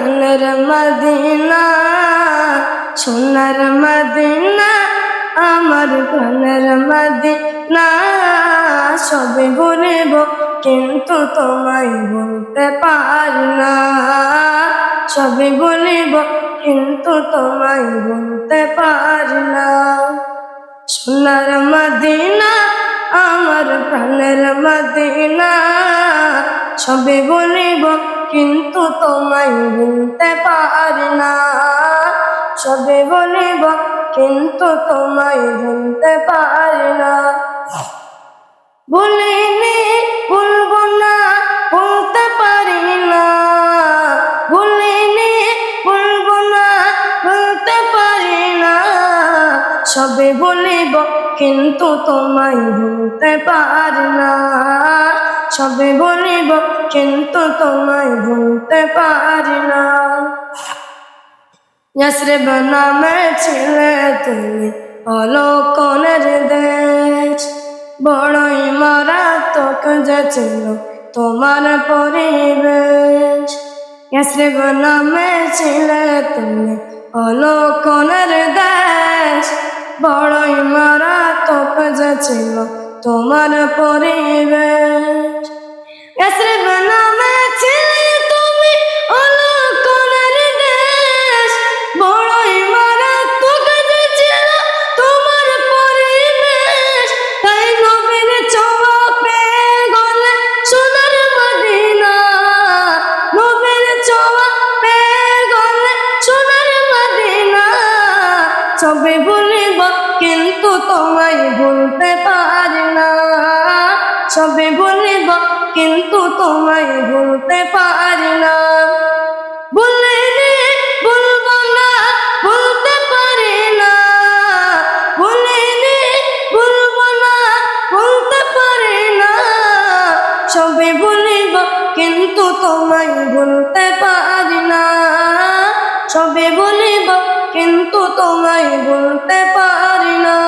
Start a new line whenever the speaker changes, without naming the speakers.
প্রাণের মদিনা, সোনার মদিনা, আমার প্রাণের মদিনা। সবে ভুলিব কিন্তু তোমায় ভুলতে পারি না, সবে ভুলিব কিন্তু তোমায় ভুলতে পারি না। সোনার মদিনা, আমার প্রাণের মদিনা, সবে ভুলিব কিন্তু তোমায় ভুলতে পারি না, সবে ভুলিব কিন্তু তোমায় ভুলতে পারি না। ভুলিনি ভুলব না, ভুলতে পারি না, ভুলিনি ভুলব না, ভুলতে পারি না। সবে ভুলিব কিন্তু তোমায় ভুলতে পারি না, সবে ভুলিব কিন্তু তোমায় ভুলতে পারি না। ইয়াসরিব নামে ছিলে তুমি অলৌকনের দেশ, বড়ই মারাত্মক যে ছিল তোমার পরিবেশ। ইয়াসরিব নামে ছিলে তুমি অলৌকনের দেশ, বড়ই মারাত্মক যে ছিল তোমার পরিবেশ। ইয়াসরিব নামে ছিলে তুমি অলৌকনের দেশ, বড়ই মারাত্মক যে ছিল তোমার পরিবেশ। তাই নবীর ছোঁয়া পেয়ে গেলে সোনার মদিনা, নবীর ছোঁয়া পেয়ে গেলে সোনার মদিনা। সবে ভুলিব কিন্তু তোমায় ভুলতে পারি না, সবে ভুলিব কিন্তু তোমায় ভুলতে পারি না। ভুলিনি ভুলব না, ভুলতে পারি না, ভুলিনি ভুলব না, ভুলতে পারি না। সবে ভুলিব কিন্তু তোমায় ভুলতে পারি না, সবে ভুলিব কিন্তু তোমায় ভুলতে পারি না।